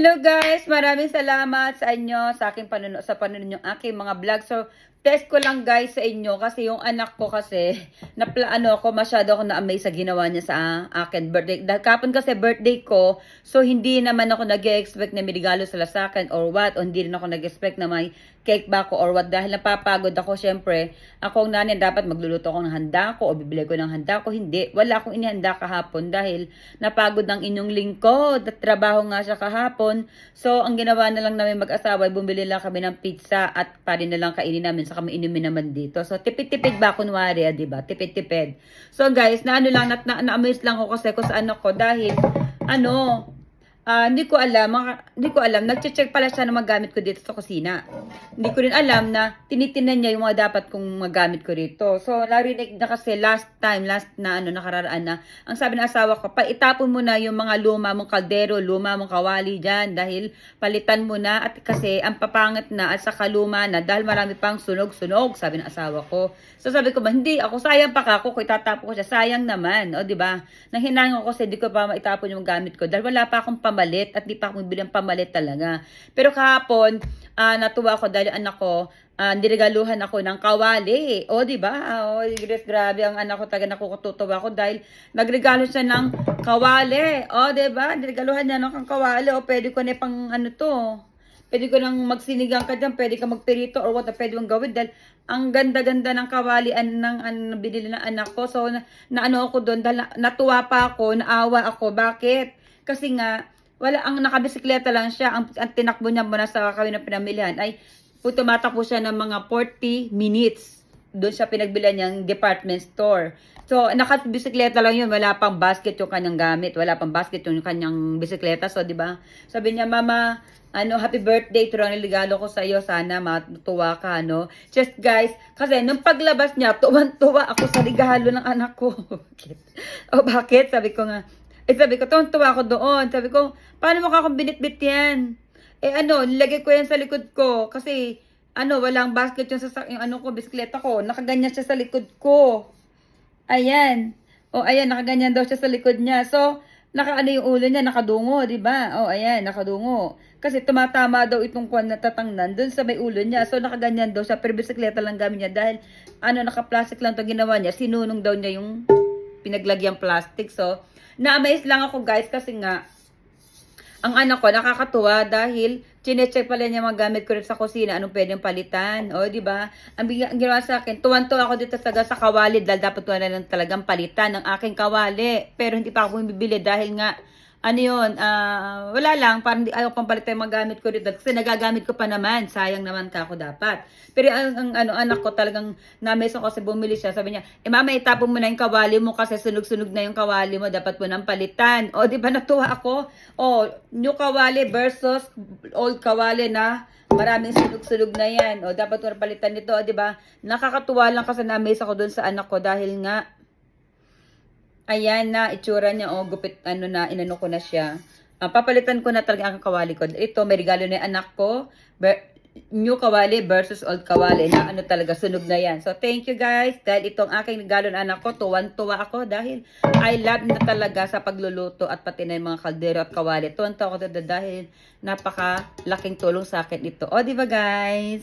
Hello guys, maraming salamat sa inyo sa aking sa panonood ng aking mga vlog. So, test ko lang guys sa inyo kasi yung anak ko kasi masyado ako na-amaze sa ginawa niya sa akin birthday. Dahil kapon kasi birthday ko, so hindi naman ako nag-expect na may regalo sila sa akin or what, o hindi rin ako nag-expect na may cake ba ako or what, dahil napapagod ako. Syempre, ako ang nanay, dapat magluluto ako ng handa ko o bibili ko ng handa ko. Hindi, wala akong inihanda kahapon dahil napagod ng inyong lingkod at trabaho nga siya kahapon. So, ang ginawa na lang namin mag-asawa, bumili lang kami ng pizza at parin na lang kainin namin, saka may inumin naman dito. So, tipid-tipid ba kunwari, di ba? Tipid-tipid. So, guys, na-amaze lang ako kasi ko sa anak ko dahil, hindi ko alam, nagche-check pala siya ng magamit ko dito sa kusina. Hindi ko rin alam na tinitinan niya yung mga dapat kong magamit ko dito. So, narinig na kasi nakararaan na, ang sabi ng asawa ko, itapon mo na yung mga luma mong kaldero, luma mong kawali dyan, dahil palitan mo na, at kasi ang papangit na at saka luma na, dahil marami pang sunog-sunog, sabi ng asawa ko. So, sabi ko ba, hindi, ako sayang pa kako, kung itatapo ko siya, sayang naman, o diba? Nanghinangan ko kasi, di ko pa maitapon yung gamit ko, dahil wala pa akong pamalit at di pa ako bilang pamalit talaga. Pero kahapon, natuwa ako dahil anak ko, niregaluhan ako ng kawali. O, di ba? O, grabe ang anak ko, talaga nakukutuwa ako dahil nagregalo siya ng kawali. O, di ba? Niregaluhan niya ng kawali. O, pwede ko na pang pwede ko nang magsinigang ka dyan, pwede ka magperito or what, pwede mong gawin dahil ang ganda-ganda ng kawalian ng binili ng anak ko. So, ako doon dahil natuwa pa ako, naawa ako. Bakit? Kasi nga, ang nakabisikleta lang siya, ang tinakbo niya muna sa kami ng pinamilihan ay tumatakbo siya ng mga 40 minutes. Doon siya pinagbilihan niyang department store. So, nakabisikleta lang yun, wala pang basket yung kanyang gamit, wala pang basket yung kanyang bisikleta. So, di ba? Sabi niya, Mama, happy birthday, ito lang regalo ko sa iyo, sana matuwa ka, Just guys, kasi nung paglabas niya, tuwan-tuwa ako sa regalo ng anak ko. Bakit? Sabi ko nga, tuwan-tuwa ako doon. Sabi ko, paano mo akong binitbit yan? Nilagay ko yan sa likod ko. Kasi, walang basket yung bisikleta ko. Nakaganyan siya sa likod ko. Ayan. Ayan, nakaganyan daw siya sa likod niya. So, yung ulo niya, nakadungo, di ba? Ayan, nakadungo. Kasi tumatama daw itong kwan na tatangnan dun sa may ulo niya. So, nakaganyan daw siya. Pero bisikleta lang gamit niya. Dahil, naka-plastic lang to ginawa niya. Sinunong daw niya yung pinaglagyan plastic. So, na-amaze lang ako guys kasi nga, ang anak ko nakakatuwa dahil chinecheck pala niya mga gamit ko rin sa kusina, anong pwedeng palitan. O, di ba? Ang ginawa sa akin, tuwan-tuwa ako dito sa kawali dahil dapat ko na lang talagang palitan ng aking kawali. Pero hindi pa ako bibili dahil nga, wala lang, parang ayaw pang palitan yung mga gamit ko dito kasi nagagamit ko pa naman, sayang naman ka ako dapat. Pero ang anak ko talagang na-amaze ako kasi bumili siya, sabi niya, Mama, itapon mo na yung kawali mo kasi sunog-sunog na yung kawali mo, dapat mo nang palitan. O, di ba, natuwa ako? O, new kawali versus old kawali na maraming sunog-sunog na yan. O, dapat mo na palitan nito, o, di ba? Nakakatuwa lang kasi na-amaze ako dun sa anak ko dahil nga, ayan na, itsura niya, gupit, inano ko na siya. Papalitan ko na talaga ang kawali ko. Ito, may regalo na yung anak ko. New kawali versus old kawali na talaga, sunog na yan. So, thank you guys. Dahil itong aking regalo na anak ko, tuwan-tuwa ako dahil I love na talaga sa pagluluto at pati na yung mga kaldero at kawali. Tuwan-tuwa ako dahil napakalaking tulong sa akin ito. O, di ba guys?